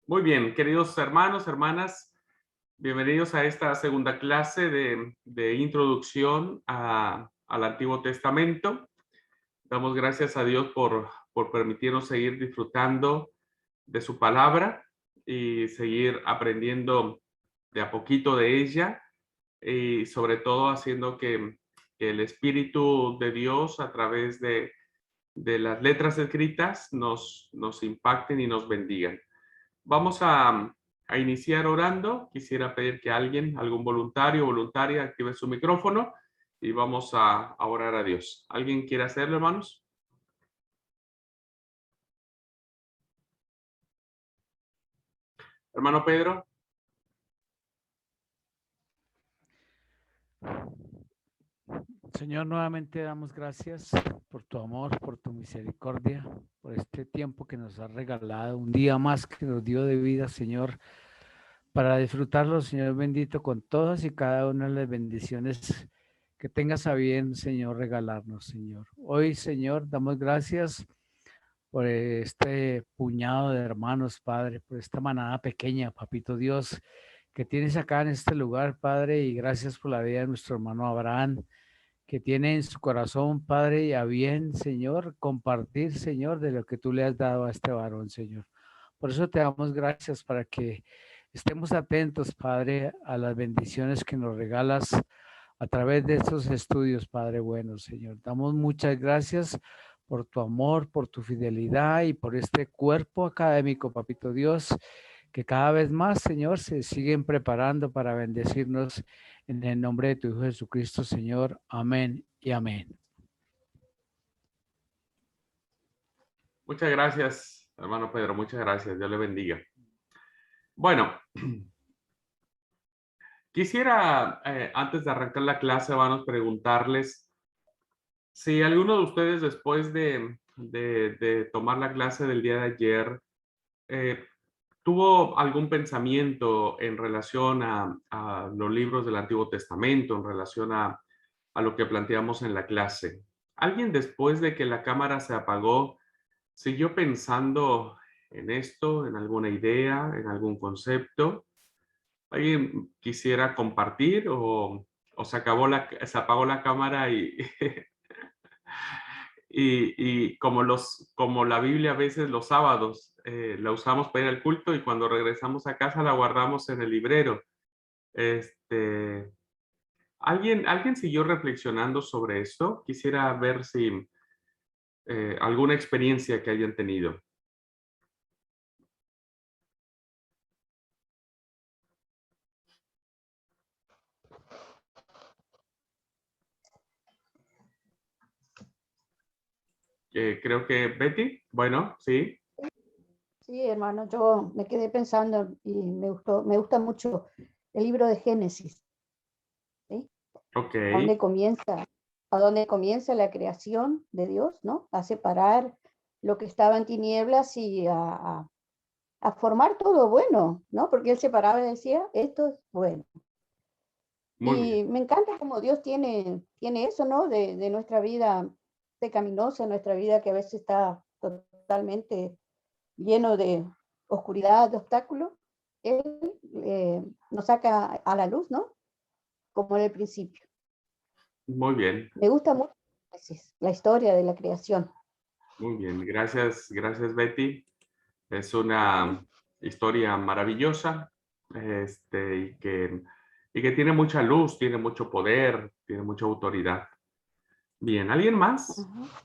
Muy bien, queridos hermanos, hermanas, bienvenidos a esta segunda clase de introducción al Antiguo Testamento. Damos gracias a Dios por permitirnos seguir disfrutando de su palabra y seguir aprendiendo de a poquito de ella y sobre todo haciendo que el Espíritu de Dios a través de las letras escritas nos impacten y nos bendigan. Vamos a iniciar orando. Quisiera pedir que alguien, algún voluntario o voluntaria, active su micrófono y vamos a orar a Dios. ¿Alguien quiere hacerlo, hermanos? Hermano Pedro. Señor, nuevamente damos gracias por tu amor, por tu misericordia, por este tiempo que nos has regalado, un día más que nos dio de vida, Señor, para disfrutarlo, Señor bendito, con todas y cada una de las bendiciones que tengas a bien, Señor, regalarnos, Señor. Hoy, Señor, damos gracias por este puñado de hermanos, Padre, por esta manada pequeña, Papito Dios, que tienes acá en este lugar, Padre, y gracias por la vida de nuestro hermano Abraham, que tiene en su corazón, Padre, y a bien, Señor, compartir, Señor, de lo que tú le has dado a este varón, Señor. Por eso te damos gracias para que estemos atentos, Padre, a las bendiciones que nos regalas a través de estos estudios, Padre bueno, Señor. Damos muchas gracias por tu amor, por tu fidelidad y por este cuerpo académico, Papito Dios, que cada vez más, Señor, se siguen preparando para bendecirnos en el nombre de tu Hijo Jesucristo, Señor. Amén y amén. Muchas gracias, hermano Pedro. Muchas gracias. Dios le bendiga. Bueno, quisiera, antes de arrancar la clase, hermanos, preguntarles si alguno de ustedes después de tomar la clase del día de ayer, eh, ¿tuvo algún pensamiento en relación a los libros del Antiguo Testamento, en relación a lo que planteamos en la clase? ¿Alguien después de que la cámara se apagó siguió pensando en esto, en alguna idea, en algún concepto? ¿Alguien quisiera compartir o se apagó la cámara y, y como la Biblia a veces los sábados la usamos para ir al culto y cuando regresamos a casa la guardamos en el librero? Este, ¿alguien siguió reflexionando sobre esto? Quisiera ver si alguna experiencia que hayan tenido. Creo que Betty, bueno, sí. Sí, hermano, yo me quedé pensando y me gusta mucho el libro de Génesis, ¿sí? Ok, A dónde comienza la creación de Dios, ¿no? A separar lo que estaba en tinieblas y a formar todo bueno, ¿no? Porque él separaba y decía, esto es bueno. muy bien. Y me encanta como Dios tiene eso, ¿no? De nuestra vida pecaminosa, nuestra vida que a veces está totalmente lleno de oscuridad, de obstáculos. Él nos saca a la luz, ¿no? Como en el principio. Muy bien, Me gusta mucho la historia de la creación. muy bien. Gracias, gracias Betty. Es una historia maravillosa, y que tiene mucha luz, tiene mucho poder, tiene mucha autoridad. Bien, ¿alguien más? Ajá.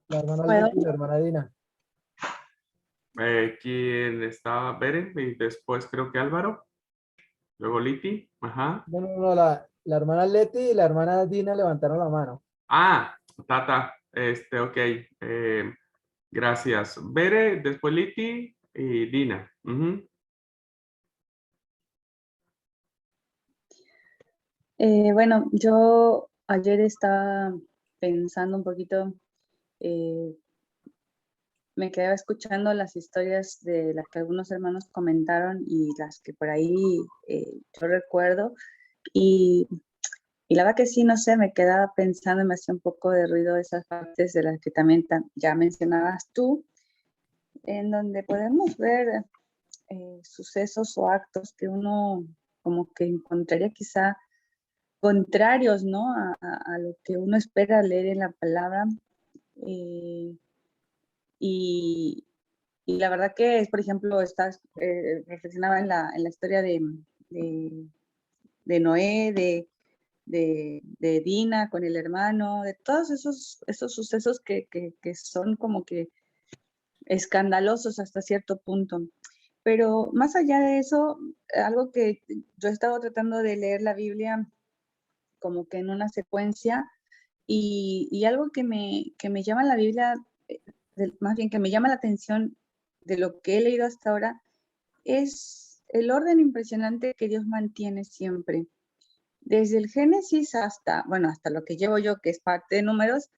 La hermana ¿Puedo? Leti y la hermana Dina. ¿Quién está? Beren, y después creo que Álvaro, luego Liti, ajá. No, la hermana Leti y la hermana Dina levantaron la mano. Ah, Tata, ok, gracias. Bere, después Liti y Dina. Ujú. Bueno, yo ayer estaba pensando un poquito, eh, me quedaba escuchando las historias de las que algunos hermanos comentaron y las que por ahí yo recuerdo. Y la verdad que sí, no sé, me quedaba pensando, me hacía un poco de ruido esas partes de las que también ya mencionabas tú, en donde podemos ver sucesos o actos que uno como que encontraría quizá contrarios, ¿no? A lo que uno espera leer en la palabra. Y, y la verdad que es, por ejemplo, reflexionaba en la historia de Noé, de Dina con el hermano, de todos esos sucesos que son como que escandalosos hasta cierto punto. Pero más allá de eso, algo que yo he estado tratando de leer la Biblia como que en una secuencia, y algo que me llama la Biblia, más bien que me llama la atención de lo que he leído hasta ahora, es el orden impresionante que Dios mantiene siempre. Desde el Génesis hasta, bueno, hasta lo que llevo yo, que es parte de Números,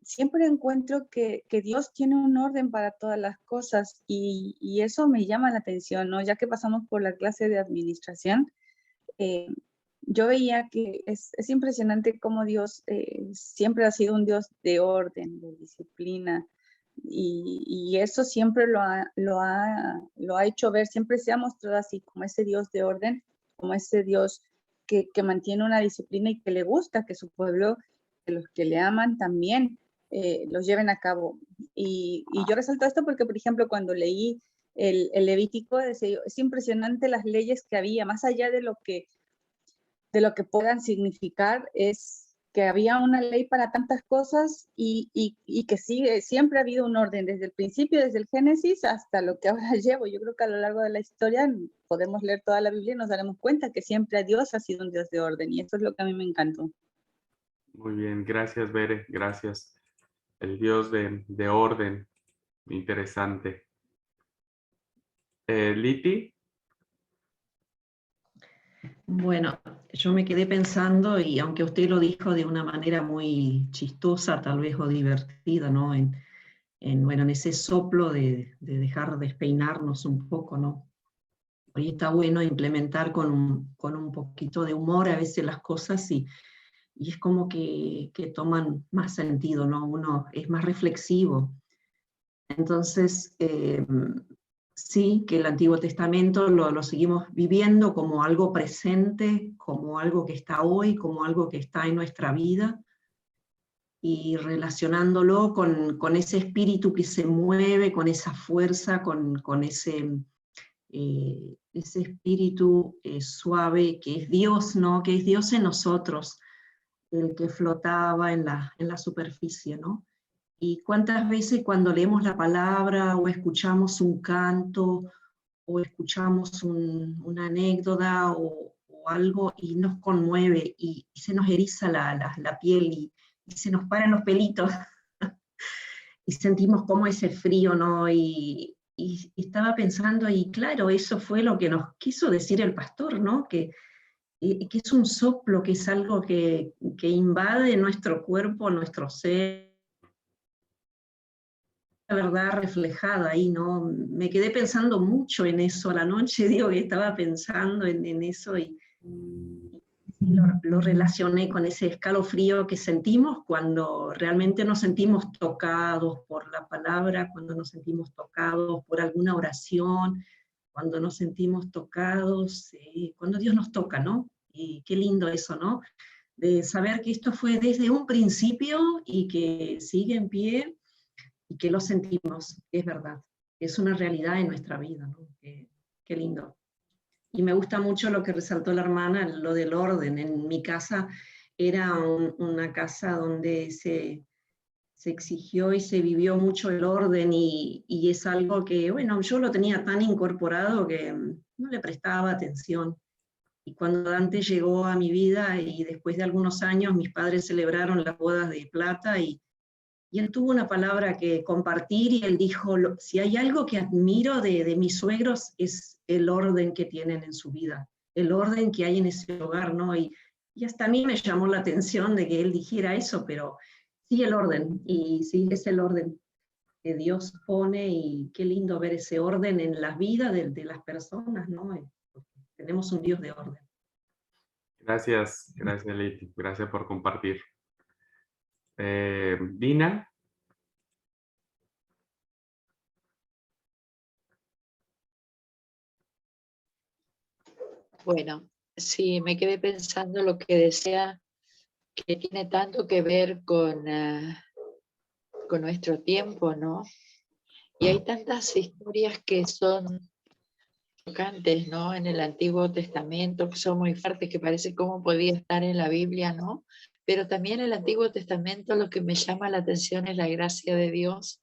siempre encuentro que Dios tiene un orden para todas las cosas, y eso me llama la atención, ¿no? Ya que pasamos por la clase de administración, yo veía que es impresionante cómo Dios siempre ha sido un Dios de orden, de disciplina, y eso siempre lo ha hecho ver, siempre se ha mostrado así, como ese Dios de orden, como ese Dios que mantiene una disciplina y que le gusta que su pueblo, que los que le aman también los lleven a cabo. Y yo resalto esto porque, por ejemplo, cuando leí el Levítico, es impresionante las leyes que había, más allá de lo que puedan significar, es que había una ley para tantas cosas y que siempre ha habido un orden desde el principio, desde el Génesis hasta lo que ahora llevo. Yo creo que a lo largo de la historia podemos leer toda la Biblia y nos daremos cuenta que siempre Dios ha sido un Dios de orden, y eso es lo que a mí me encantó. Muy bien, gracias, Bere, gracias. El Dios de orden, interesante. Liti. Bueno, yo me quedé pensando, y aunque usted lo dijo de una manera muy chistosa, tal vez, o divertida, ¿no? Bueno, en ese soplo de dejar despeinarnos un poco, ¿no? Hoy está bueno implementar con un poquito de humor a veces las cosas, y es como que toman más sentido, ¿no? Uno es más reflexivo. Entonces, sí, que el Antiguo Testamento lo seguimos viviendo como algo presente, como algo que está hoy, como algo que está en nuestra vida, y relacionándolo con ese espíritu que se mueve, con esa fuerza, con ese espíritu suave que es Dios, ¿no? Que es Dios en nosotros, el que flotaba en la superficie, ¿no? Y cuántas veces cuando leemos la palabra o escuchamos un canto o escuchamos una anécdota o algo, y nos conmueve y se nos eriza la piel y se nos paran los pelitos y sentimos como ese frío, ¿no? Y estaba pensando, y claro, eso fue lo que nos quiso decir el pastor, ¿no? Que es un soplo, que es algo que invade nuestro cuerpo, nuestro ser, la verdad reflejada ahí, ¿no? Me quedé pensando mucho en eso a la noche, digo que estaba pensando en eso, y lo relacioné con ese escalofrío que sentimos cuando realmente nos sentimos tocados por la palabra, cuando nos sentimos tocados por alguna oración, cuando nos sentimos tocados, cuando Dios nos toca, ¿no? Y qué lindo eso, ¿no? De saber que esto fue desde un principio y que sigue en pie, y que lo sentimos, es verdad, es una realidad en nuestra vida, ¿no? Qué lindo. Y me gusta mucho lo que resaltó la hermana, lo del orden. En mi casa era una casa donde se exigió y se vivió mucho el orden, y es algo que, bueno, yo lo tenía tan incorporado que no le prestaba atención. Y cuando Dante llegó a mi vida, y después de algunos años, mis padres celebraron las bodas de plata, y él tuvo una palabra que compartir, y él dijo, si hay algo que admiro de mis suegros es el orden que tienen en su vida, el orden que hay en ese hogar, ¿no? Y hasta a mí me llamó la atención de que él dijera eso, pero sí, el orden, y sí, es el orden que Dios pone, y qué lindo ver ese orden en las vidas de las personas, ¿no? Tenemos un Dios de orden. Gracias, Leti. Gracias por compartir. Dina. Bueno, sí, me quedé pensando lo que decía, que tiene tanto que ver con nuestro tiempo, ¿no? Y hay tantas historias que son chocantes, ¿no? En el Antiguo Testamento, que son muy fuertes, que parece cómo podía estar en la Biblia, ¿no? Pero también en el Antiguo Testamento lo que me llama la atención es la gracia de Dios,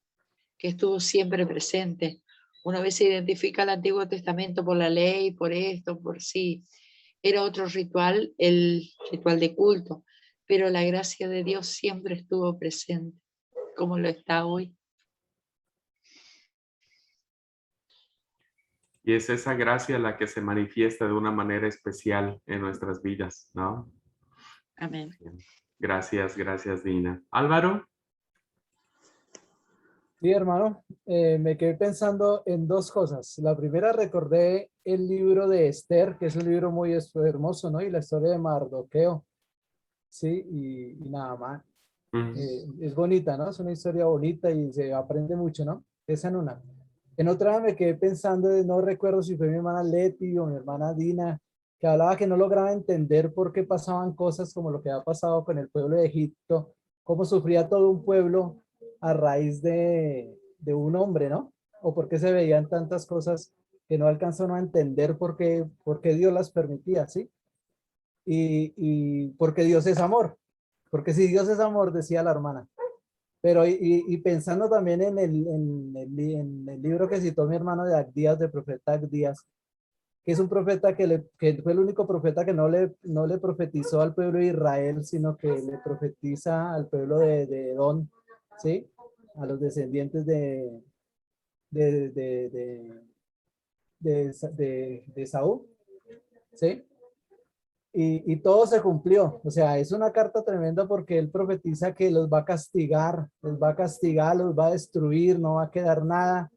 que estuvo siempre presente. Una vez se identifica el Antiguo Testamento por la ley, por esto, por sí. Era otro ritual, el ritual de culto, pero la gracia de Dios siempre estuvo presente, como lo está hoy. Y es esa gracia la que se manifiesta de una manera especial en nuestras vidas, ¿no? Amén. Gracias, Dina. Álvaro. Sí, hermano, me quedé pensando en dos cosas. La primera, recordé el libro de Esther, que es un libro muy hermoso, ¿no? Y la historia de Mardoqueo, sí, y nada más. Es bonita, ¿no? Es una historia bonita y se aprende mucho, ¿no? Esa en una. En otra me quedé pensando, no recuerdo si fue mi hermana Leti o mi hermana Dina, que hablaba que no lograba entender por qué pasaban cosas como lo que ha pasado con el pueblo de Egipto, cómo sufría todo un pueblo a raíz de un hombre, ¿no? O por qué se veían tantas cosas que no alcanzó a entender por qué Dios las permitía, ¿sí? Y porque Dios es amor. Porque si Dios es amor, decía la hermana. Pero y pensando también en el libro que citó mi hermano de Agdías, de profeta Agdías, que es un profeta que fue el único profeta que no le profetizó al pueblo de Israel, sino que le profetiza al pueblo de Edom, ¿sí? A los descendientes de, de, de, de Saúl, ¿sí? Y todo se cumplió. O sea, es una carta tremenda porque él profetiza que los va a castigar, los va a castigar, los va a destruir, no va a quedar nada.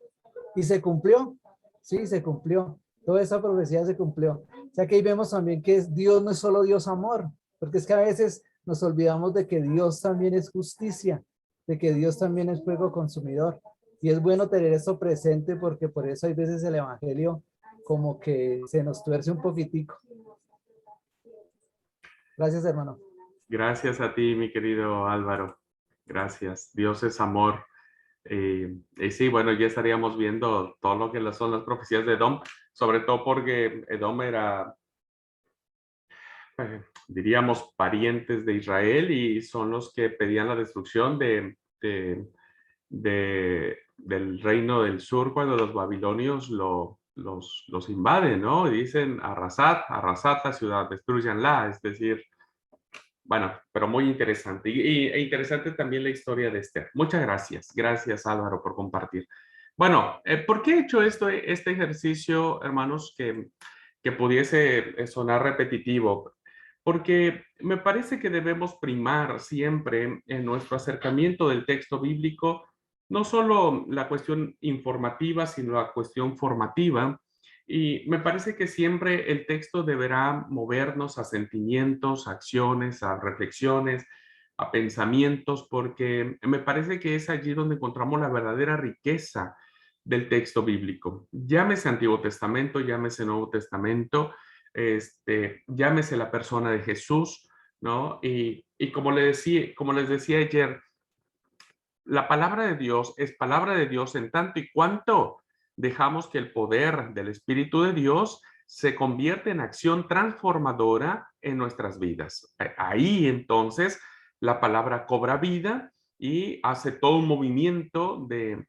Y se cumplió. Sí, se cumplió. Toda esa profecía se cumplió. O sea que ahí vemos también que Dios no es solo Dios amor, porque es que a veces nos olvidamos de que Dios también es justicia, de que Dios también es fuego consumidor. Y es bueno tener eso presente porque por eso hay veces el evangelio como que se nos tuerce un poquitico. Gracias, hermano. Gracias a ti, mi querido Álvaro. Gracias. Dios es amor. Y sí, bueno, ya estaríamos viendo todo lo que son las profecías de Edom, sobre todo porque Edom era, diríamos, parientes de Israel y son los que pedían la destrucción del reino del sur cuando los babilonios los invaden, ¿no? Y dicen, arrasad la ciudad, destruyanla, es decir, bueno, pero muy interesante. E interesante también la historia de Esther. Muchas gracias. Gracias, Álvaro, por compartir. Bueno, ¿por qué he hecho este ejercicio, hermanos, que pudiese sonar repetitivo? Porque me parece que debemos primar siempre en nuestro acercamiento del texto bíblico no solo la cuestión informativa, sino la cuestión formativa. Y me parece que siempre el texto deberá movernos a sentimientos, a acciones, a reflexiones, a pensamientos, porque me parece que es allí donde encontramos la verdadera riqueza del texto bíblico. Llámese Antiguo Testamento, llámese Nuevo Testamento, llámese la persona de Jesús, ¿no? Y como les decía ayer, la palabra de Dios es palabra de Dios en tanto y cuanto dejamos que el poder del Espíritu de Dios se convierta en acción transformadora en nuestras vidas. Ahí entonces la palabra cobra vida y hace todo un movimiento de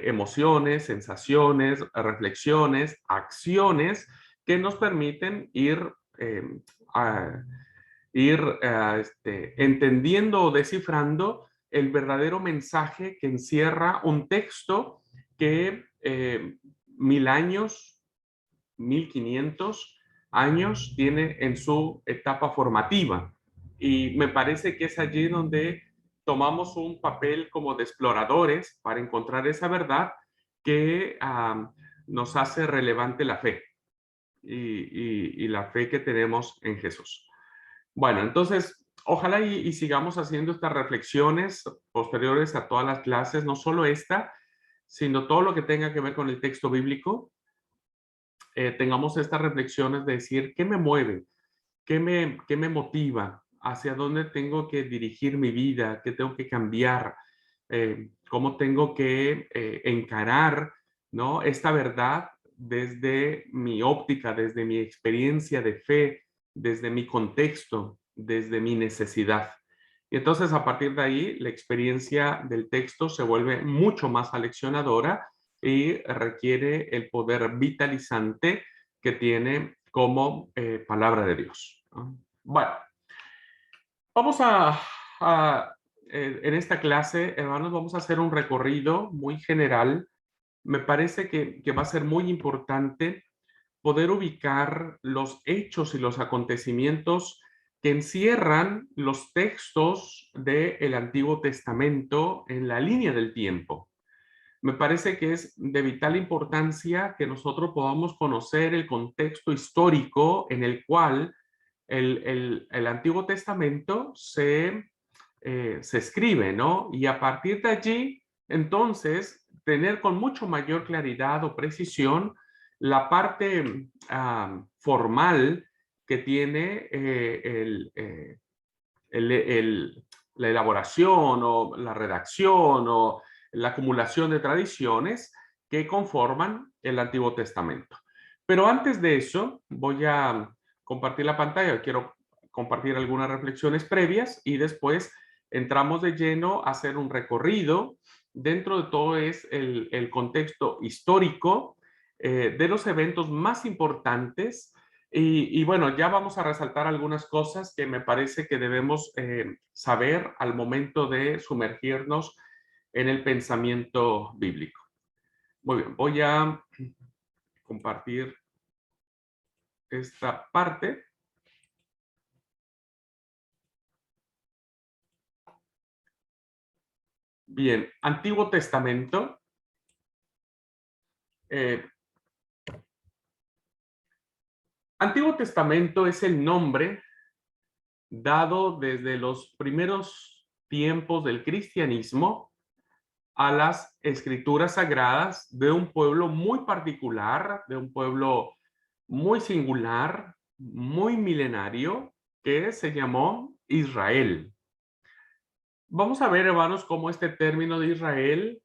emociones, sensaciones, reflexiones, acciones que nos permiten ir entendiendo o descifrando el verdadero mensaje que encierra un texto que 1000 años, 1500 años tiene en su etapa formativa. Y me parece que es allí donde tomamos un papel como de exploradores para encontrar esa verdad que nos hace relevante la fe y la fe que tenemos en Jesús. Bueno, entonces, ojalá y sigamos haciendo estas reflexiones posteriores a todas las clases, no solo esta, sino todo lo que tenga que ver con el texto bíblico. Tengamos estas reflexiones de decir, ¿qué me mueve? ¿Qué me motiva? ¿Hacia dónde tengo que dirigir mi vida? ¿Qué tengo que cambiar? ¿Cómo tengo que encarar, ¿no?, esta verdad desde mi óptica, desde mi experiencia de fe, desde mi contexto, desde mi necesidad? Y entonces, a partir de ahí, la experiencia del texto se vuelve mucho más aleccionadora y requiere el poder vitalizante que tiene como palabra de Dios, ¿no? Bueno, vamos en esta clase, hermanos, vamos a hacer un recorrido muy general. Me parece que va a ser muy importante poder ubicar los hechos y los acontecimientos que encierran los textos del Antiguo Testamento en la línea del tiempo. Me parece que es de vital importancia que nosotros podamos conocer el contexto histórico en el cual el Antiguo Testamento se escribe, ¿no? Y a partir de allí, entonces, tener con mucho mayor claridad o precisión la parte formal que tiene la elaboración o la redacción o la acumulación de tradiciones que conforman el Antiguo Testamento. Pero antes de eso, voy a compartir la pantalla. Quiero compartir algunas reflexiones previas y después entramos de lleno a hacer un recorrido dentro de todo el contexto histórico de los eventos más importantes. Y bueno, ya vamos a resaltar algunas cosas que me parece que debemos saber al momento de sumergirnos en el pensamiento bíblico. Muy bien, voy a compartir esta parte. Bien, Antiguo Testamento. Antiguo Testamento es el nombre dado desde los primeros tiempos del cristianismo a las escrituras sagradas de un pueblo muy particular, de un pueblo muy singular, muy milenario, que se llamó Israel. Vamos a ver, hermanos, cómo este término de Israel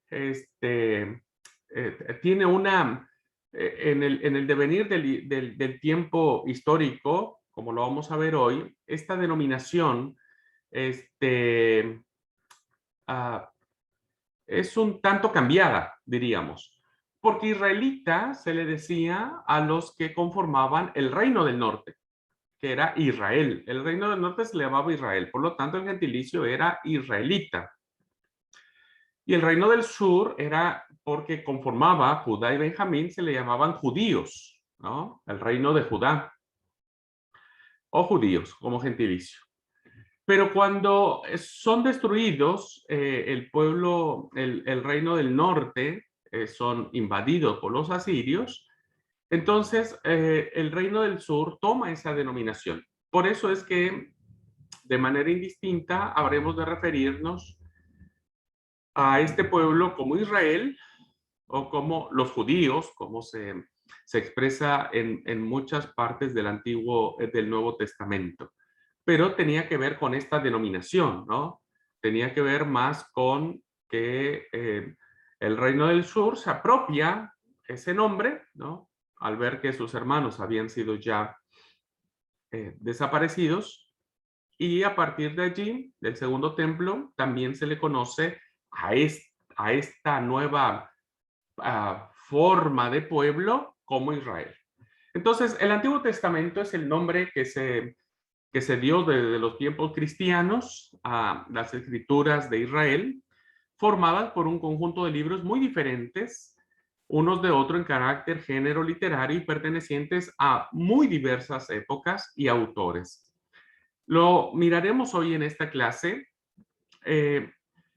tiene en el devenir del tiempo histórico, como lo vamos a ver hoy, esta denominación es un tanto cambiada, diríamos, porque israelita se le decía a los que conformaban el reino del norte, que era Israel. El reino del norte se le llamaba Israel, por lo tanto el gentilicio era israelita. Y el reino del sur era porque conformaba Judá y Benjamín, se le llamaban judíos, ¿no? El reino de Judá, o judíos como gentilicio. Pero cuando son destruidos el pueblo, el reino del norte, son invadidos por los asirios, entonces el reino del sur toma esa denominación. Por eso es que de manera indistinta habremos de referirnos a este pueblo como Israel o como los judíos, como se expresa en muchas partes del Nuevo Testamento. Pero tenía que ver con esta denominación, ¿no? Tenía que ver más con que el reino del sur se apropia ese nombre, ¿no? Al ver que sus hermanos habían sido ya desaparecidos, y a partir de allí, del segundo templo, también se le conoce a esta nueva forma de pueblo como Israel. Entonces, el Antiguo Testamento es el nombre que se dio desde los tiempos cristianos a las escrituras de Israel, formadas por un conjunto de libros muy diferentes, unos de otros en carácter, género literario y pertenecientes a muy diversas épocas y autores. Lo miraremos hoy en esta clase.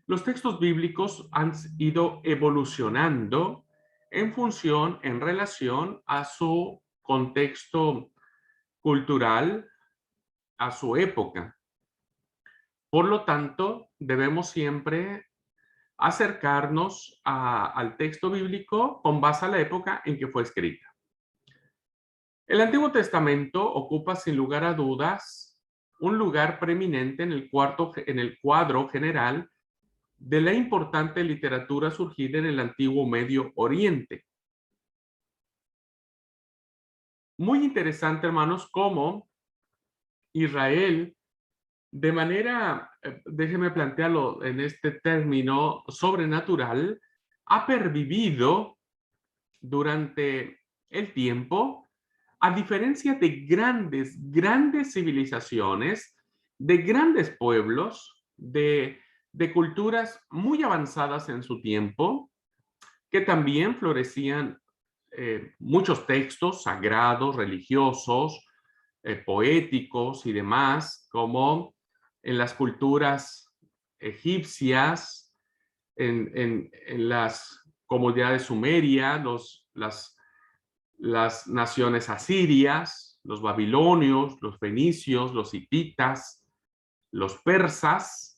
Los textos bíblicos han ido evolucionando en relación a su contexto cultural, a su época. Por lo tanto, debemos siempre acercarnos al texto bíblico con base a la época en que fue escrita. El Antiguo Testamento ocupa sin lugar a dudas un lugar preeminente en el cuadro general de la importante literatura surgida en el Antiguo Medio Oriente. Muy interesante, hermanos, cómo Israel, de manera, déjeme plantearlo en este término, sobrenatural, ha pervivido durante el tiempo, a diferencia de grandes civilizaciones, de grandes pueblos, de culturas muy avanzadas en su tiempo, que también florecían muchos textos sagrados, religiosos, poéticos y demás, como en las culturas egipcias, en las comunidades sumerias, las naciones asirias, los babilonios, los fenicios, los hititas, los persas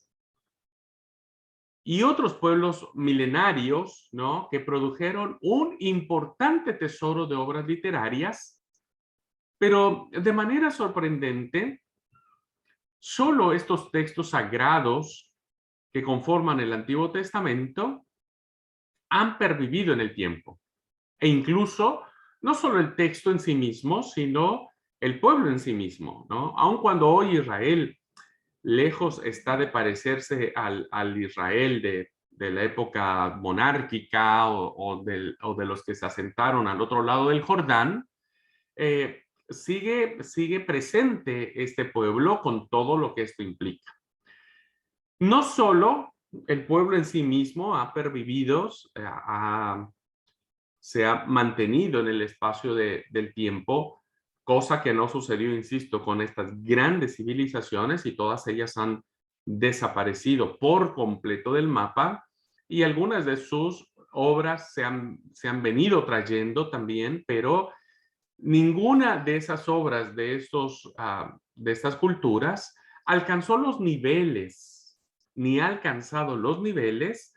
y otros pueblos milenarios, ¿no?, que produjeron un importante tesoro de obras literarias, pero de manera sorprendente, solo estos textos sagrados que conforman el Antiguo Testamento han pervivido en el tiempo. E incluso, no solo el texto en sí mismo, sino el pueblo en sí mismo, ¿no? Aun cuando hoy Israel, lejos está de parecerse al Israel de la época monárquica o de los que se asentaron al otro lado del Jordán, sigue presente este pueblo con todo lo que esto implica. No solo el pueblo en sí mismo ha pervivido, se ha mantenido en el espacio del tiempo, cosa que no sucedió, insisto, con estas grandes civilizaciones, y todas ellas han desaparecido por completo del mapa, y algunas de sus obras se han venido trayendo también, pero ninguna de esas obras de estas culturas alcanzó los niveles, ni ha alcanzado los niveles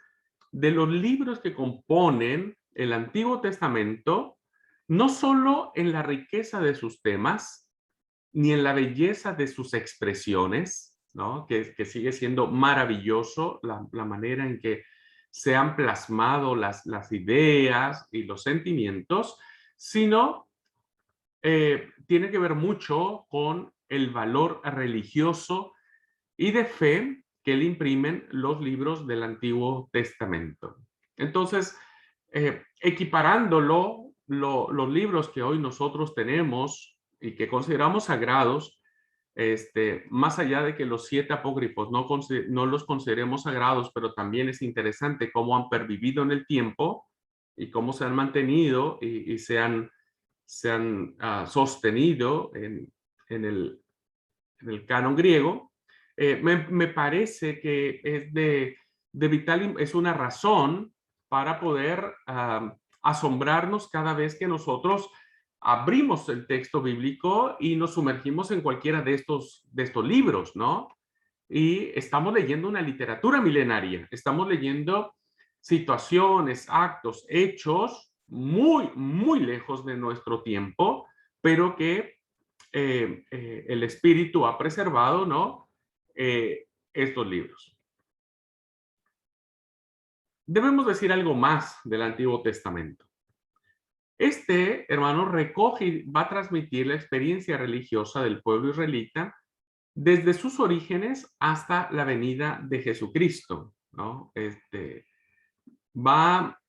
de los libros que componen el Antiguo Testamento, no solo en la riqueza de sus temas, ni en la belleza de sus expresiones, ¿no?, que sigue siendo maravilloso la manera en que se han plasmado las ideas y los sentimientos, sino tiene que ver mucho con el valor religioso y de fe que le imprimen los libros del Antiguo Testamento. Entonces, equiparándolo, los libros que hoy nosotros tenemos y que consideramos sagrados, más allá de que los 7 apócrifos no los consideremos sagrados, pero también es interesante cómo han pervivido en el tiempo y cómo se han mantenido y se han sostenido en el canon griego. Me parece que es de vital, es una razón para poder asombrarnos cada vez que nosotros abrimos el texto bíblico y nos sumergimos en cualquiera de estos libros, ¿no? Y estamos leyendo una literatura milenaria, estamos leyendo situaciones, actos, hechos muy lejos de nuestro tiempo, pero que el Espíritu ha preservado, ¿no?, estos libros. Debemos decir algo más del Antiguo Testamento. Hermano, recoge y va a transmitir la experiencia religiosa del pueblo israelita desde sus orígenes hasta la venida de Jesucristo, ¿no? Va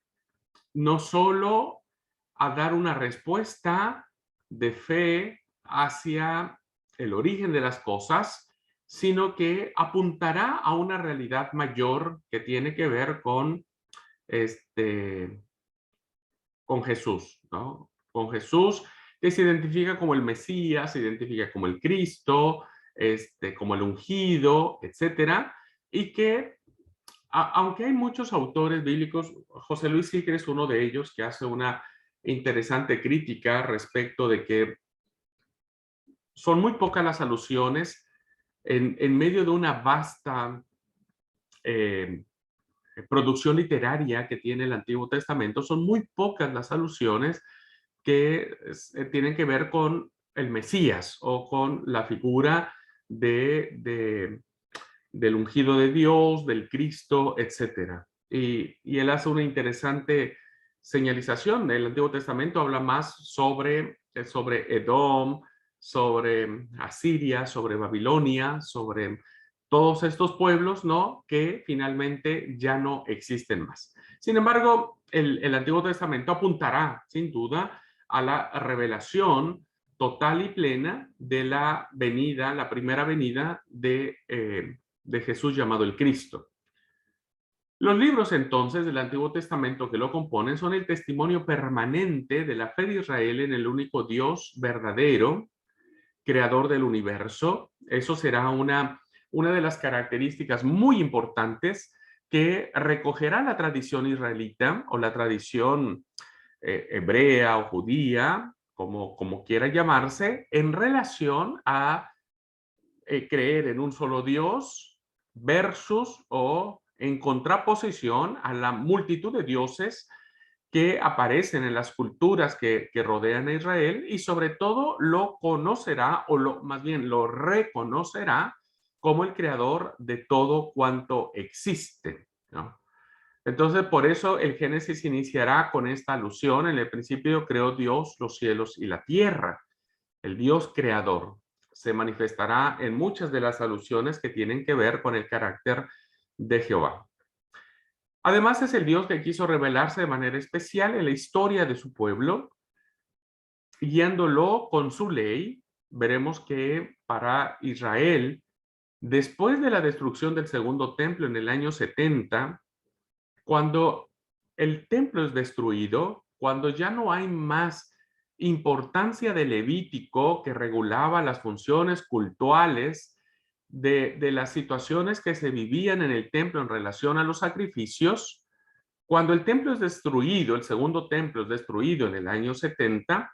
no solo a dar una respuesta de fe hacia el origen de las cosas, sino que apuntará a una realidad mayor que tiene que ver con Jesús, ¿no? Con Jesús, que se identifica como el Mesías, se identifica como el Cristo, como el ungido, etcétera, y que aunque hay muchos autores bíblicos, José Luis Sigre es uno de ellos que hace una interesante crítica respecto de que son muy pocas las alusiones en medio de una vasta producción literaria que tiene el Antiguo Testamento. Son muy pocas las alusiones que tienen que ver con el Mesías o con la figura del ungido de Dios, del Cristo, etc. Y él hace una interesante señalización. El Antiguo Testamento habla más sobre Edom, sobre Asiria, sobre Babilonia, sobre todos estos pueblos, ¿no?, que finalmente ya no existen más. Sin embargo, el Antiguo Testamento apuntará, sin duda, a la revelación total y plena de la venida, la primera venida de Jesús llamado el Cristo. Los libros entonces del Antiguo Testamento que lo componen son el testimonio permanente de la fe de Israel en el único Dios verdadero, creador del universo. Eso será una de las características muy importantes que recogerá la tradición israelita o la tradición hebrea o judía, como quiera llamarse, en relación a creer en un solo Dios versus o en contraposición a la multitud de dioses que aparecen en las culturas que rodean a Israel, y sobre todo lo conocerá, o más bien lo reconocerá como el creador de todo cuanto existe, ¿no? Entonces, por eso el Génesis iniciará con esta alusión: en el principio creó Dios los cielos y la tierra. El Dios creador se manifestará en muchas de las alusiones que tienen que ver con el carácter de Jehová. Además, es el Dios que quiso revelarse de manera especial en la historia de su pueblo, guiándolo con su ley. Veremos que para Israel, después de la destrucción del segundo templo en el año 70, cuando el templo es destruido, cuando ya no hay más importancia de Levítico que regulaba las funciones cultuales de las situaciones que se vivían en el templo en relación a los sacrificios, cuando el templo es destruido, el segundo templo es destruido en el año 70,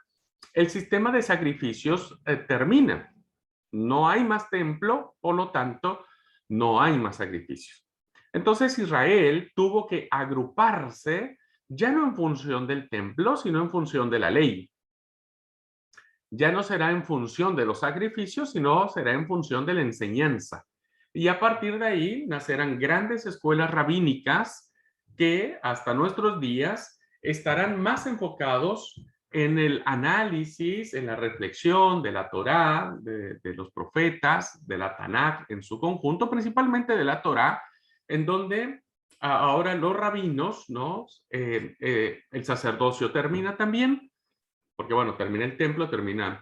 el sistema de sacrificios termina. No hay más templo, por lo tanto, no hay más sacrificios. Entonces Israel tuvo que agruparse, ya no en función del templo, sino en función de la ley. Ya no será en función de los sacrificios, sino será en función de la enseñanza. Y a partir de ahí nacerán grandes escuelas rabínicas que hasta nuestros días estarán más enfocados en el análisis, en la reflexión de la Torá, de los profetas, de la Tanaj en su conjunto, principalmente de la Torá, en donde ahora los rabinos, ¿no? El sacerdocio termina también, porque bueno, termina el templo, termina el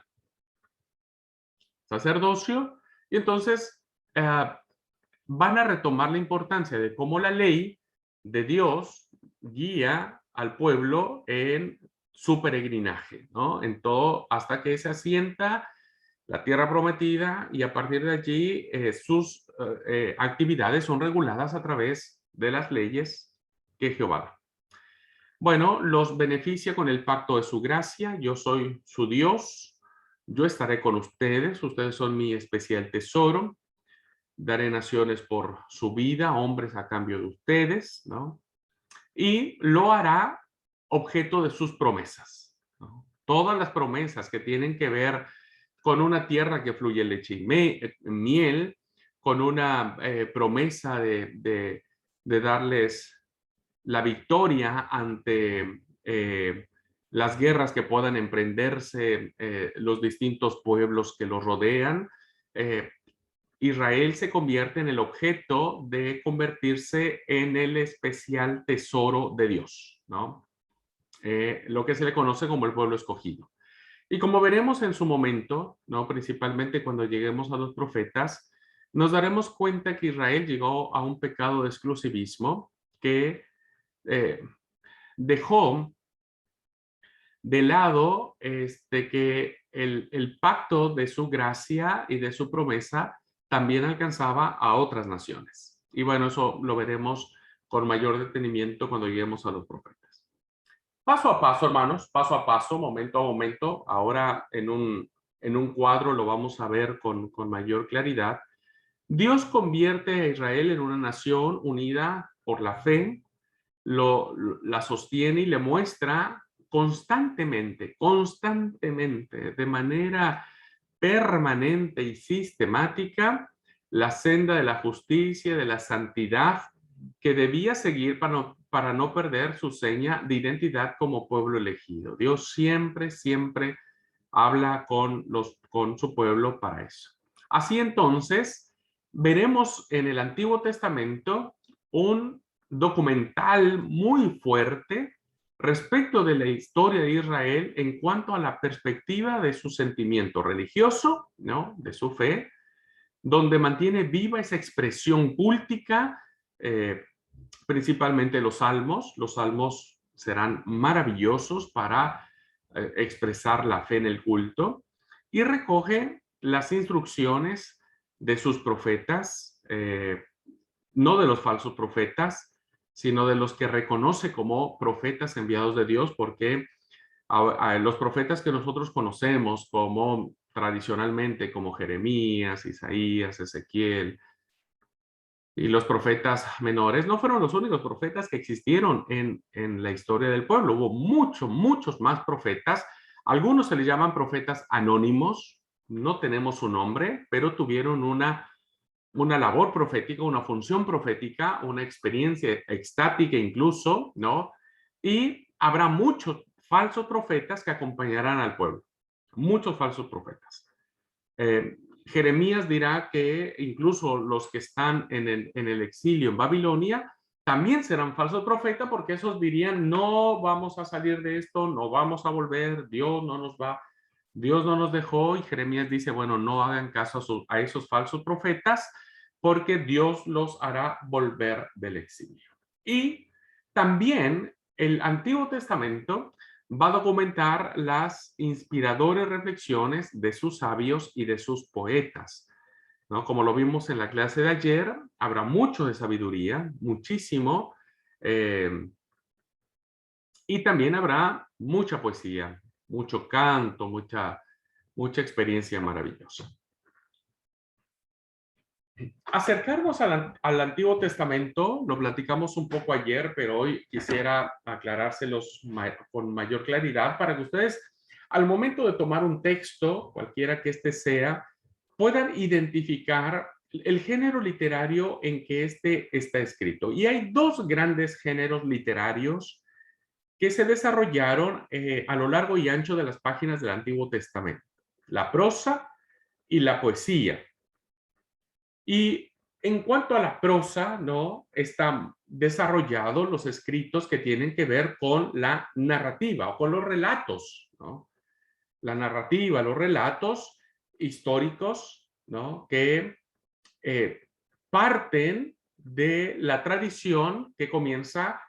sacerdocio, y entonces van a retomar la importancia de cómo la ley de Dios guía al pueblo en su peregrinaje, ¿no? En todo, hasta que se asienta la tierra prometida, y a partir de allí sus actividades son reguladas a través de las leyes que Jehová da. Bueno, los beneficia con el pacto de su gracia. Yo soy su Dios, yo estaré con ustedes, ustedes son mi especial tesoro. Daré naciones por su vida, hombres a cambio de ustedes, ¿no? Y lo hará objeto de sus promesas, ¿no? Todas las promesas que tienen que ver con una tierra que fluye leche y miel, con una promesa de darles la victoria ante las guerras que puedan emprenderse los distintos pueblos que los rodean. Israel se convierte en el objeto de convertirse en el especial tesoro de Dios, ¿no? Lo que se le conoce como el pueblo escogido. Y como veremos en su momento, ¿no? Principalmente cuando lleguemos a los profetas, nos daremos cuenta que Israel llegó a un pecado de exclusivismo que dejó de lado que el pacto de su gracia y de su promesa también alcanzaba a otras naciones. Y bueno, eso lo veremos con mayor detenimiento cuando lleguemos a los profetas. Paso a paso, hermanos, paso a paso, momento a momento, ahora en en un cuadro lo vamos a ver con mayor claridad. Dios convierte a Israel en una nación unida por la fe, la sostiene y le muestra constantemente, de manera permanente y sistemática, la senda de la justicia, de la santidad que debía seguir para no perder su seña de identidad como pueblo elegido. Dios siempre, siempre habla con su pueblo para eso. Así entonces, veremos en el Antiguo Testamento un documental muy fuerte respecto de la historia de Israel en cuanto a la perspectiva de su sentimiento religioso, ¿no? De su fe, donde mantiene viva esa expresión cúltica, principalmente los salmos. Los salmos serán maravillosos para expresar la fe en el culto, y recoge las instrucciones de sus profetas, no de los falsos profetas, sino de los que reconoce como profetas enviados de Dios, porque a los profetas que nosotros conocemos como tradicionalmente como Jeremías, Isaías, Ezequiel y los profetas menores no fueron los únicos profetas que existieron en la historia del pueblo. Hubo muchos más profetas. Algunos se les llaman profetas anónimos, no tenemos su nombre, pero tuvieron una labor profética, una función profética, una experiencia extática incluso, ¿no? Y habrá muchos falsos profetas que acompañarán al pueblo. Muchos falsos profetas. Jeremías dirá que incluso los que están en el exilio en Babilonia también serán falsos profetas, porque esos dirían: no vamos a salir de esto, no vamos a volver, Dios no nos dejó. Y Jeremías dice: bueno, no hagan caso a esos falsos profetas, porque Dios los hará volver del exilio. Y también el Antiguo Testamento va a documentar las inspiradoras reflexiones de sus sabios y de sus poetas, ¿no? Como lo vimos en la clase de ayer, habrá mucho de sabiduría, muchísimo, y también habrá mucha poesía, mucho canto, mucha experiencia maravillosa. Acercarnos al Antiguo Testamento, lo platicamos un poco ayer, pero hoy quisiera aclarárselos con mayor claridad para que ustedes, al momento de tomar un texto, cualquiera que este sea, puedan identificar el género literario en que este está escrito. Y hay dos grandes géneros literarios que se desarrollaron a lo largo y ancho de las páginas del Antiguo Testamento: la prosa y la poesía. Y en cuanto a la prosa, ¿no?, están desarrollados los escritos que tienen que ver con la narrativa o con los relatos, ¿no? La narrativa, los relatos históricos, ¿no?, que parten de la tradición que comienza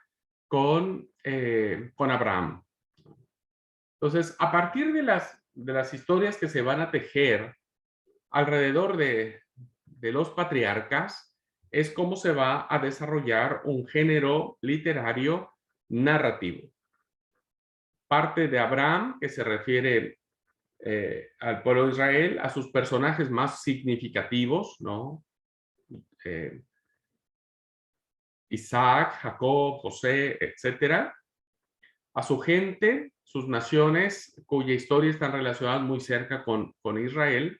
con Abraham. Entonces, a partir de las historias que se van a tejer alrededor de los patriarcas, es como se va a desarrollar un género literario narrativo. Parte de Abraham, que se refiere al pueblo de Israel, a sus personajes más significativos, ¿no? Isaac, Jacob, José, etcétera. A su gente, sus naciones, cuya historia está relacionada muy cerca con Israel.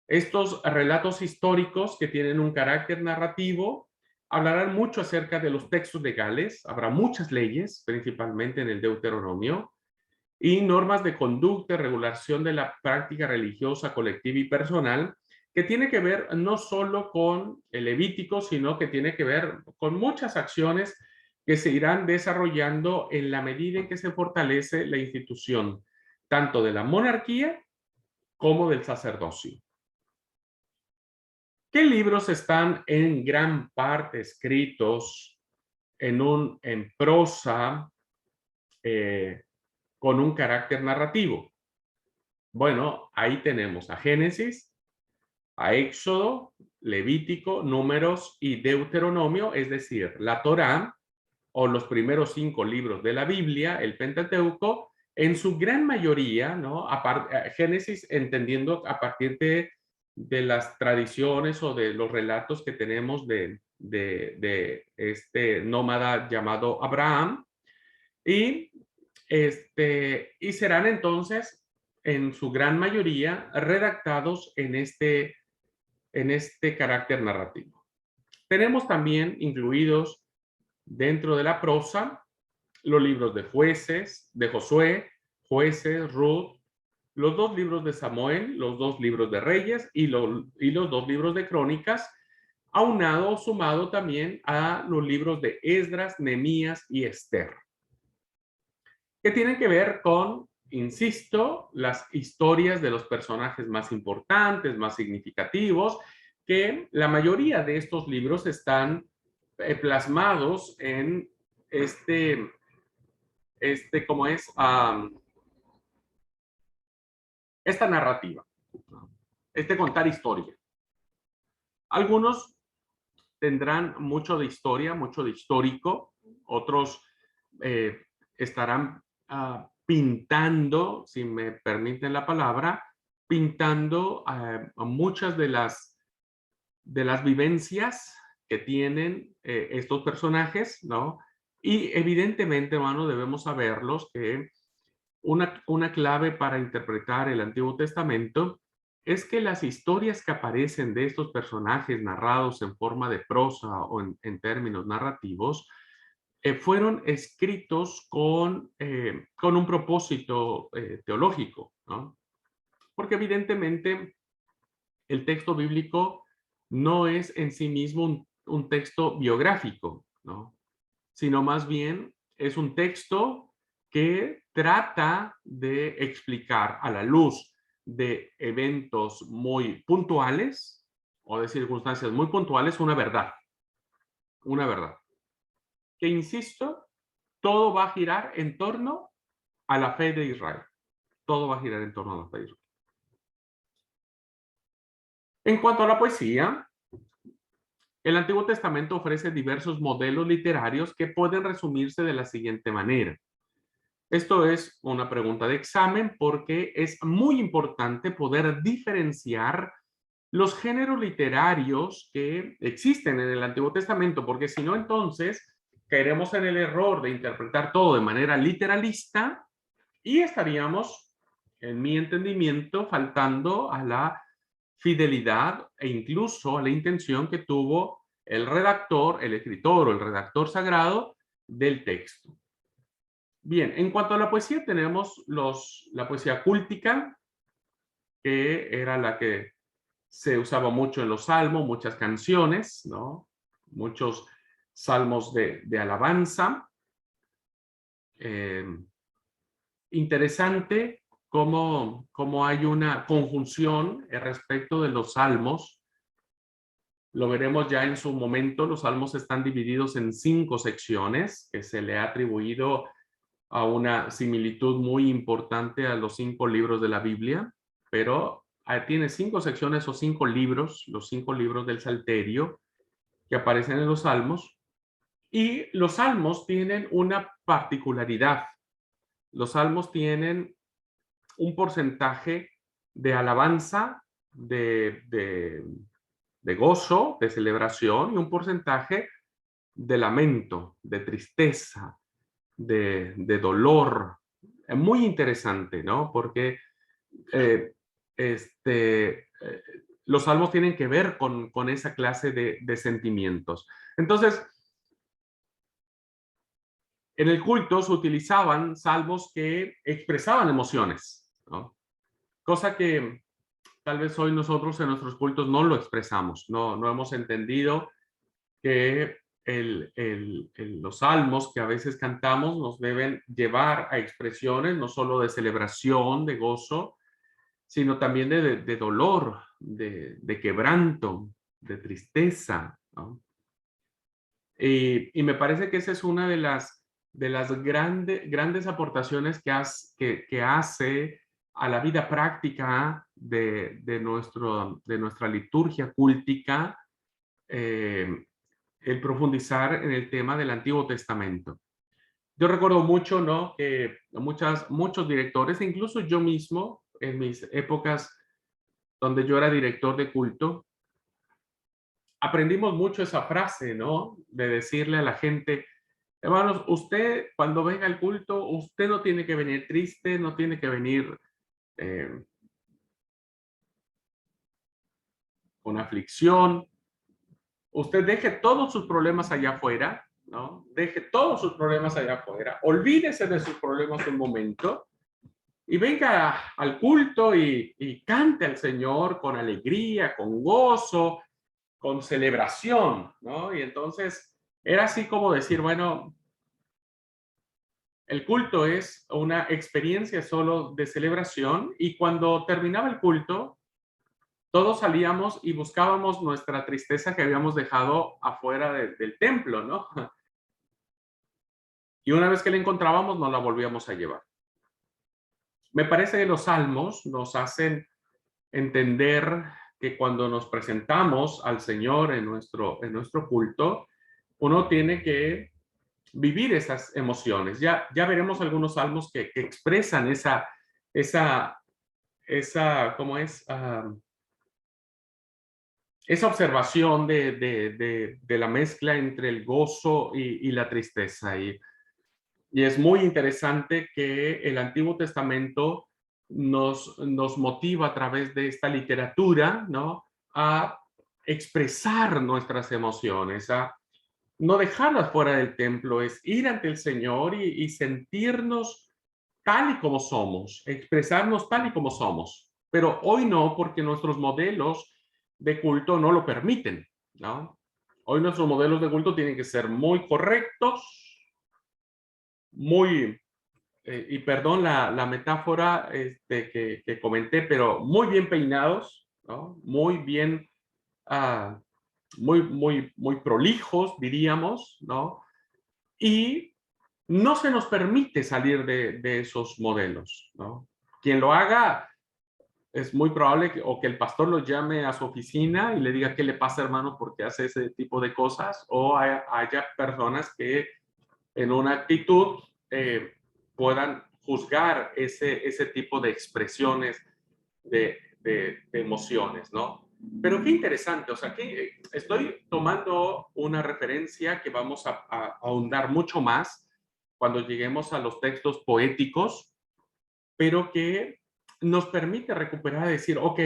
Estos relatos históricos, que tienen un carácter narrativo, hablarán mucho acerca de los textos legales. Habrá muchas leyes, principalmente en el Deuteronomio, y normas de conducta y regulación de la práctica religiosa colectiva y personal, que tiene que ver no solo con el Levítico, sino que tiene que ver con muchas acciones que se irán desarrollando en la medida en que se fortalece la institución, tanto de la monarquía como del sacerdocio. ¿Qué libros están en gran parte escritos en prosa con un carácter narrativo? Bueno, ahí tenemos a Génesis, a Éxodo, Levítico, Números y Deuteronomio, es decir, la Torá, o los primeros 5 libros de la Biblia, el Pentateuco, En su gran mayoría, ¿no? Génesis entendiendo a partir de las tradiciones o de los relatos que tenemos de este nómada llamado Abraham, y serán entonces en su gran mayoría redactados en este carácter narrativo. Tenemos también incluidos dentro de la prosa los libros de Jueces, de Josué, Jueces, Ruth, los 2 libros de Samuel, los 2 libros de Reyes y los 2 libros de Crónicas, aunado o sumado también a los libros de Esdras, Nehemías y Esther, que tienen que ver con, insisto, las historias de los personajes más importantes, más significativos, que la mayoría de estos libros están plasmados en ¿cómo es? Esta narrativa, contar historia. Algunos tendrán mucho de historia, mucho de histórico, otros estarán pintando, si me permiten la palabra, pintando muchas de las vivencias que tienen estos personajes, ¿no? Y evidentemente, hermano, debemos saberlos que una clave para interpretar el Antiguo Testamento es que las historias que aparecen de estos personajes narrados en forma de prosa o en términos narrativos fueron escritos con un propósito teológico, ¿no? Porque evidentemente el texto bíblico no es en sí mismo un texto biográfico, ¿no? Sino más bien es un texto que trata de explicar a la luz de eventos muy puntuales o de circunstancias muy puntuales una verdad. Una verdad. Que, insisto, todo va a girar en torno a la fe de Israel. Todo va a girar en torno a la fe de Israel. En cuanto a la poesía, el Antiguo Testamento ofrece diversos modelos literarios que pueden resumirse de la siguiente manera. Esto es una pregunta de examen porque es muy importante poder diferenciar los géneros literarios que existen en el Antiguo Testamento, porque si no, entonces caeremos en el error de interpretar todo de manera literalista y estaríamos, en mi entendimiento, faltando a la fidelidad e incluso a la intención que tuvo el redactor, el escritor o el redactor sagrado del texto. Bien, en cuanto a la poesía, tenemos la poesía cúltica, que era la que se usaba mucho en los salmos, muchas canciones, ¿no? Muchos salmos de alabanza. Interesante cómo hay una conjunción respecto de los salmos. Lo veremos ya en su momento. Los salmos están divididos en 5 secciones que se le ha atribuido a una similitud muy importante a los 5 libros de la Biblia, pero tiene 5 secciones o 5 libros, los 5 libros del Salterio que aparecen en los salmos. Y los salmos tienen una particularidad. Los salmos tienen un porcentaje de alabanza, de gozo, de celebración, y un porcentaje de lamento, de tristeza, de dolor. Es muy interesante, ¿no? Porque los salmos tienen que ver con esa clase de sentimientos. Entonces, en el culto se utilizaban salmos que expresaban emociones, ¿no? Cosa que tal vez hoy nosotros en nuestros cultos no lo expresamos, no hemos entendido que los salmos que a veces cantamos nos deben llevar a expresiones no solo de celebración, de gozo, sino también de dolor, de quebranto, de tristeza, ¿no? Y me parece que esa es una de las grandes aportaciones que hace a la vida práctica de nuestra liturgia cúltica, el profundizar en el tema del Antiguo Testamento. Yo recuerdo mucho, ¿no? Que muchos directores, incluso yo mismo, en mis épocas donde yo era director de culto, aprendimos mucho esa frase, ¿no? De decirle a la gente, hermanos, usted cuando venga al culto, usted no tiene que venir triste, no tiene que venir con aflicción. Usted deje todos sus problemas allá afuera, ¿no? Deje todos sus problemas allá afuera. Olvídese de sus problemas un momento y venga al culto y cante al Señor con alegría, con gozo, con celebración, ¿no? Y entonces era así como decir, bueno, el culto es una experiencia solo de celebración y cuando terminaba el culto, todos salíamos y buscábamos nuestra tristeza que habíamos dejado afuera del templo, ¿no? Y una vez que la encontrábamos, nos la volvíamos a llevar. Me parece que los salmos nos hacen entender que cuando nos presentamos al Señor en nuestro culto, uno tiene que vivir esas emociones. Ya veremos algunos salmos que expresan ¿cómo es? Esa observación de la mezcla entre el gozo y la tristeza. Y es muy interesante que el Antiguo Testamento nos motiva a través de esta literatura, ¿no? A expresar nuestras emociones, a no dejarlas fuera del templo, es ir ante el Señor y sentirnos tal y como somos, expresarnos tal y como somos. Pero hoy no, porque nuestros modelos de culto no lo permiten, ¿no? Hoy nuestros modelos de culto tienen que ser muy correctos, muy, y perdón la metáfora que comenté, pero muy bien peinados, ¿no? Muy bien, muy prolijos, diríamos, ¿no? Y no se nos permite salir de esos modelos, ¿no? Quien lo haga es muy probable que el pastor lo llame a su oficina y le diga qué le pasa, hermano, porque hace ese tipo de cosas, o haya personas que en una actitud puedan juzgar ese tipo de expresiones de emociones, ¿no? Pero qué interesante, o sea, que estoy tomando una referencia que vamos a ahondar mucho más cuando lleguemos a los textos poéticos, pero que nos permite recuperar y decir, ok,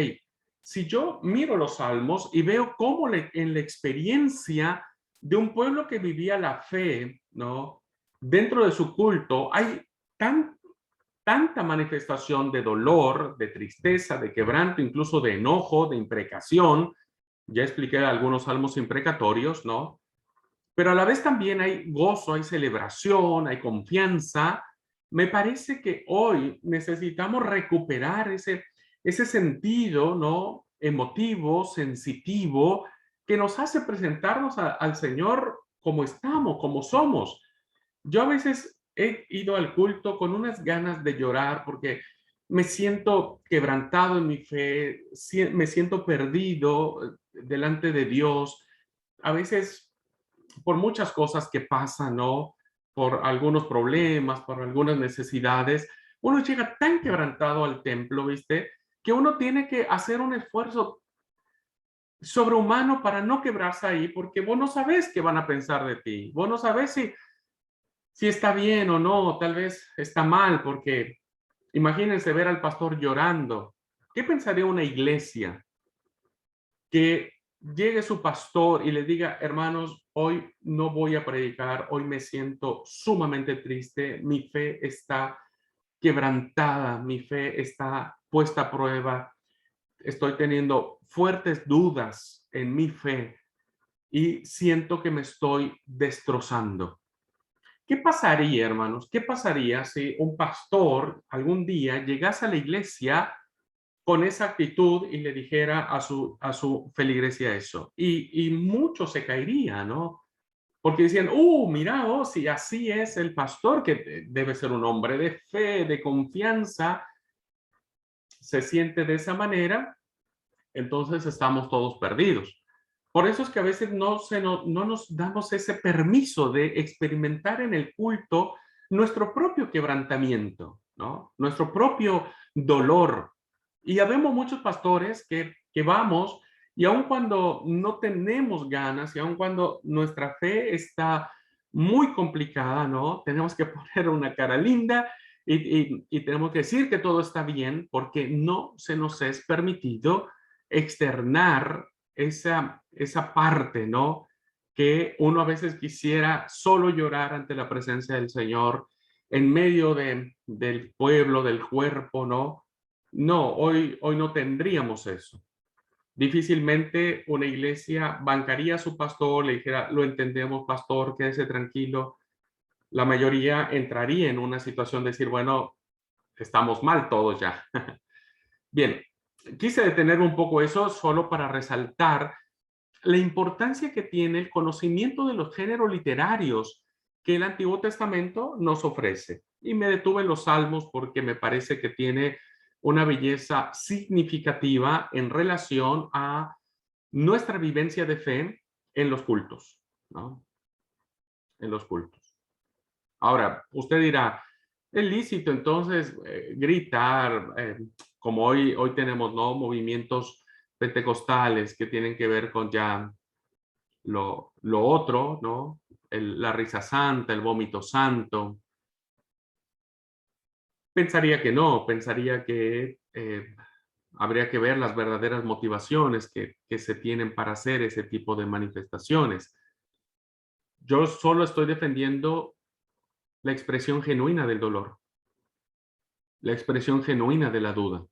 si yo miro los salmos y veo cómo en la experiencia de un pueblo que vivía la fe, ¿no? Dentro de su culto hay tanta manifestación de dolor, de tristeza, de quebranto, incluso de enojo, de imprecación. Ya expliqué algunos salmos imprecatorios, ¿no? Pero a la vez también hay gozo, hay celebración, hay confianza. Me parece que hoy necesitamos recuperar ese sentido, ¿no? Emotivo, sensitivo, que nos hace presentarnos al Señor como estamos, como somos. Yo a veces he ido al culto con unas ganas de llorar porque me siento quebrantado en mi fe, me siento perdido delante de Dios. A veces por muchas cosas que pasan, ¿no? Por algunos problemas, por algunas necesidades, uno llega tan quebrantado al templo, ¿viste? Que uno tiene que hacer un esfuerzo sobrehumano para no quebrarse ahí, porque vos no sabés qué van a pensar de ti, vos no sabés si está bien o no, tal vez está mal, porque imagínense ver al pastor llorando. ¿Qué pensaría una iglesia que llegue su pastor y le diga, hermanos, hoy no voy a predicar, hoy me siento sumamente triste, mi fe está quebrantada, mi fe está puesta a prueba, estoy teniendo fuertes dudas en mi fe y siento que me estoy destrozando? ¿Qué pasaría, hermanos? ¿Qué pasaría si un pastor algún día llegase a la iglesia con esa actitud y le dijera a su feligresía eso? Y muchos se caerían, ¿no? Porque decían, mira, si así es el pastor, que debe ser un hombre de fe, de confianza, se siente de esa manera, entonces estamos todos perdidos. Por eso es que a veces no nos damos ese permiso de experimentar en el culto nuestro propio quebrantamiento, ¿no? Nuestro propio dolor. Y habemos muchos pastores que vamos y aun cuando no tenemos ganas y aun cuando nuestra fe está muy complicada, ¿no? Tenemos que poner una cara linda y tenemos que decir que todo está bien porque no se nos es permitido externar esa parte, ¿no? Que uno a veces quisiera solo llorar ante la presencia del Señor en medio del pueblo, del cuerpo, ¿no? No, hoy no tendríamos eso. Difícilmente una iglesia bancaría a su pastor, le dijera, lo entendemos, pastor, quédese tranquilo. La mayoría entraría en una situación de decir, bueno, estamos mal todos ya. Bien, quise detener un poco eso solo para resaltar la importancia que tiene el conocimiento de los géneros literarios que el Antiguo Testamento nos ofrece. Y me detuve en los Salmos porque me parece que tiene una belleza significativa en relación a nuestra vivencia de fe en los cultos, ¿no? En los cultos. Ahora, usted dirá, es lícito entonces gritar, como hoy tenemos, ¿no? Movimientos pentecostales que tienen que ver con ya lo otro, ¿no? La risa santa, el vómito santo. Pensaría que no, pensaría que habría que ver las verdaderas motivaciones que se tienen para hacer ese tipo de manifestaciones. Yo solo estoy defendiendo la expresión genuina del dolor, la expresión genuina de la duda,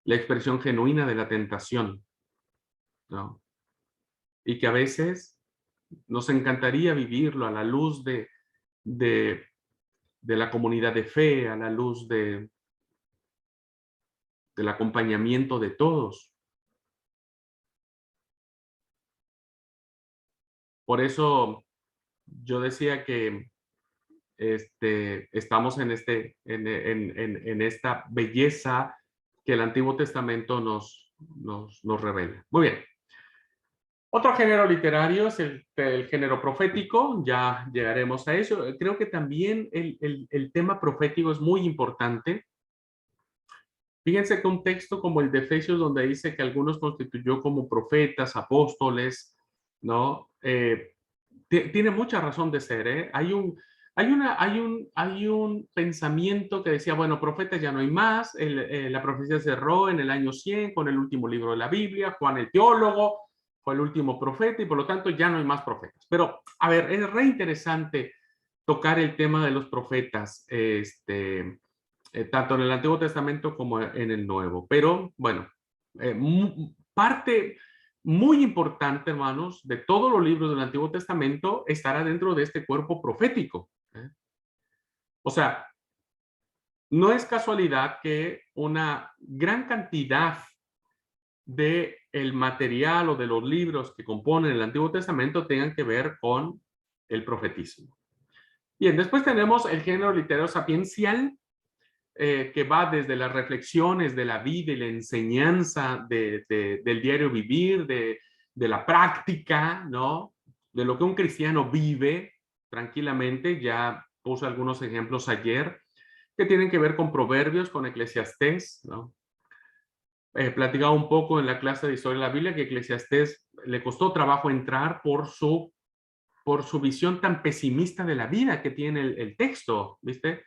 la expresión genuina de la tentación, ¿no? Y que a veces nos encantaría vivirlo a la luz de la comunidad de fe, a la luz del acompañamiento de todos. Por eso yo decía que estamos en esta belleza que el Antiguo Testamento nos revela. Muy bien. Otro género literario es el género profético, ya llegaremos a eso. Creo que también el tema profético es muy importante. Fíjense que un texto como el de Efesios, donde dice que algunos constituyó como profetas, apóstoles, ¿no? Tiene mucha razón de ser, ¿eh? Hay un pensamiento que decía, bueno, profetas ya no hay más, la profecía cerró en el año 100 con el último libro de la Biblia, Juan el teólogo fue el último profeta y por lo tanto ya no hay más profetas. Pero, a ver, es re interesante tocar el tema de los profetas, tanto en el Antiguo Testamento como en el Nuevo. Pero, bueno, parte muy importante, hermanos, de todos los libros del Antiguo Testamento estará dentro de este cuerpo profético. O sea, no es casualidad que una gran cantidad de el material o de los libros que componen el Antiguo Testamento tengan que ver con el profetismo. Bien, después tenemos el género literario sapiencial, que va desde las reflexiones de la vida y la enseñanza del diario vivir, de la práctica, ¿no? De lo que un cristiano vive tranquilamente. Ya puse algunos ejemplos ayer que tienen que ver con Proverbios, con Eclesiastés, ¿no? Platicaba un poco en la clase de Historia de la Biblia que Eclesiastés le costó trabajo entrar por su visión tan pesimista de la vida que tiene el texto, ¿viste?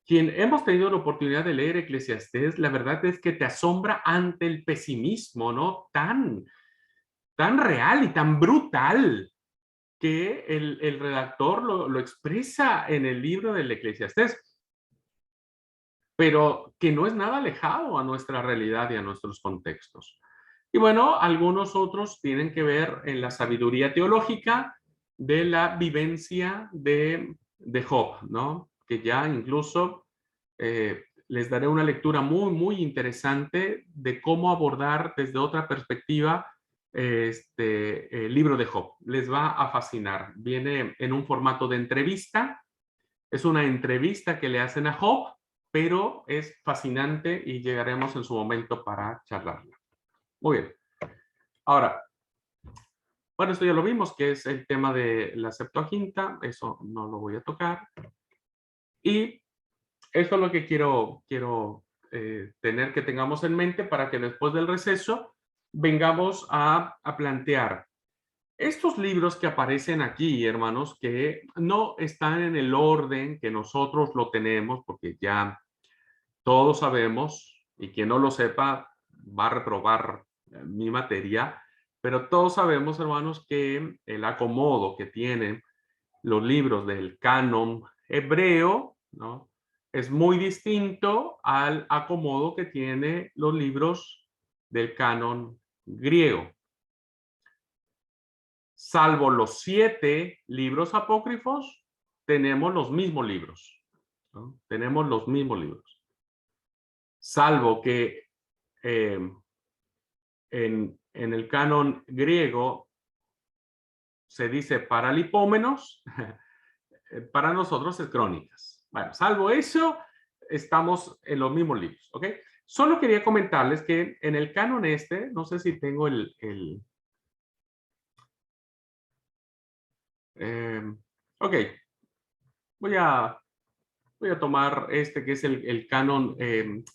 Quien hemos tenido la oportunidad de leer Eclesiastés, la verdad es que te asombra ante el pesimismo, ¿no? Tan real y tan brutal que el redactor lo expresa en el libro del Eclesiastés, pero que no es nada alejado a nuestra realidad y a nuestros contextos. Y bueno, algunos otros tienen que ver en la sabiduría teológica de la vivencia de Job, ¿no? Que ya incluso les daré una lectura muy, muy interesante de cómo abordar desde otra perspectiva el libro de Job. Les va a fascinar. Viene en un formato de entrevista. Es una entrevista que le hacen a Job, pero es fascinante y llegaremos en su momento para charlarla. Muy bien. Ahora, Bueno, esto ya lo vimos, que es el tema de la Septuaginta. Eso no lo voy a tocar. Y eso es lo que quiero tener que tengamos en mente para que después del receso vengamos a plantear estos libros que aparecen aquí, hermanos, que no están en el orden que nosotros lo tenemos, porque ya todos sabemos, y quien no lo sepa va a reprobar mi materia, pero todos sabemos, hermanos, que el acomodo que tienen los libros del canon hebreo, ¿no?, es muy distinto al acomodo que tiene los libros del canon griego. Salvo los 7 libros apócrifos, tenemos los mismos libros, ¿no? Tenemos los mismos libros. Salvo que en el canon griego se dice paralipómenos, para nosotros es crónicas. Bueno, salvo eso, estamos en los mismos libros, ¿ok? Solo quería comentarles que en el canon no sé si tengo ok, voy a tomar que es el canon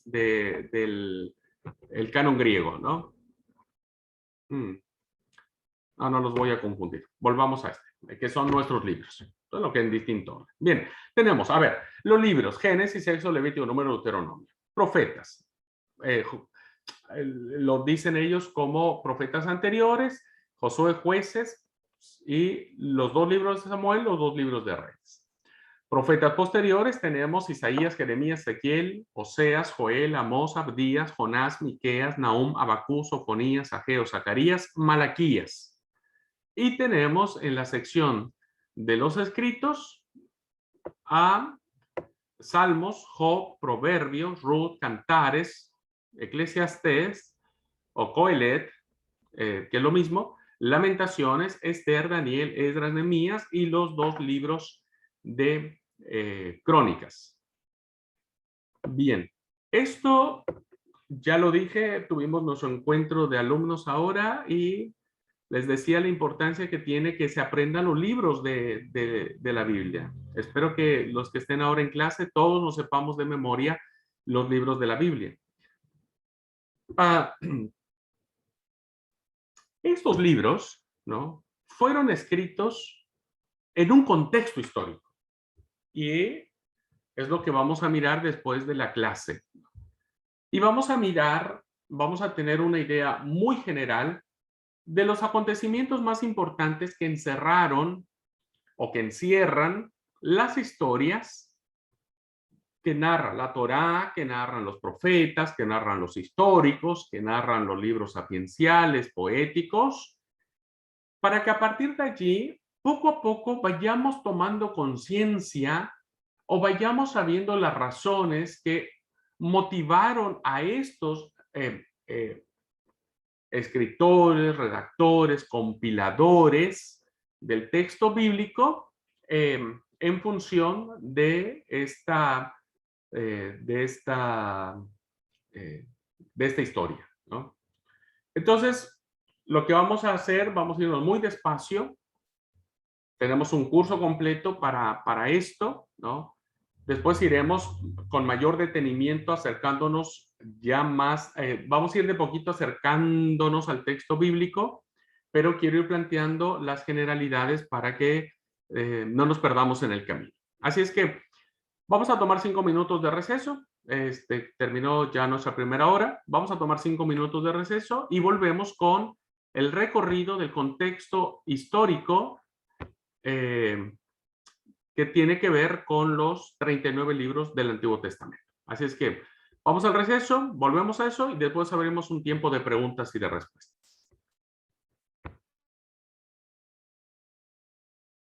del canon griego, ¿no? No los voy a confundir. Volvamos a que son nuestros libros. Todo lo que en distinto orden. Bien, tenemos, a ver, los libros: Génesis, Éxodo, Levítico, Número, Deuteronomio. Profetas. Lo dicen ellos como profetas anteriores, Josué, Jueces, y los 2 libros de Samuel, los 2 libros de Reyes. Profetas posteriores tenemos Isaías, Jeremías, Ezequiel, Oseas, Joel, Amós, Abdías, Jonás, Miqueas, Nahum, Abacú, Sofonías, Ageo, Zacarías, Malaquías. Y tenemos en la sección de los escritos a Salmos, Job, Proverbios, Ruth, Cantares, Eclesiastés o Coelet, que es lo mismo, Lamentaciones, Esther, Daniel, Esdras, Nehemías y los 2 libros de Crónicas. Bien, esto ya lo dije, tuvimos nuestro encuentro de alumnos ahora y les decía la importancia que tiene que se aprendan los libros de la Biblia. Espero que los que estén ahora en clase, todos nos sepamos de memoria los libros de la Biblia. Estos libros, ¿no?, fueron escritos en un contexto histórico. Y es lo que vamos a mirar después de la clase. Y vamos a tener una idea muy general de los acontecimientos más importantes que encerraron o que encierran las historias que narra la Torá, que narran los profetas, que narran los históricos, que narran los libros sapienciales, poéticos, para que a partir de allí, poco a poco, vayamos tomando conciencia o vayamos sabiendo las razones que motivaron a estos escritores, redactores, compiladores del texto bíblico en función de esta historia, ¿no? Entonces, lo que vamos a hacer, vamos a irnos muy despacio. Tenemos un curso completo para esto, ¿no? Después iremos con mayor detenimiento acercándonos ya más, vamos a ir de poquito acercándonos al texto bíblico, pero quiero ir planteando las generalidades para que no nos perdamos en el camino. Así es que vamos a tomar 5 minutos de receso. Terminó ya nuestra primera hora. Vamos a tomar 5 minutos de receso y volvemos con el recorrido del contexto histórico que tiene que ver con los 39 libros del Antiguo Testamento. Así es que vamos al receso, volvemos a eso y después abrimos un tiempo de preguntas y de respuestas.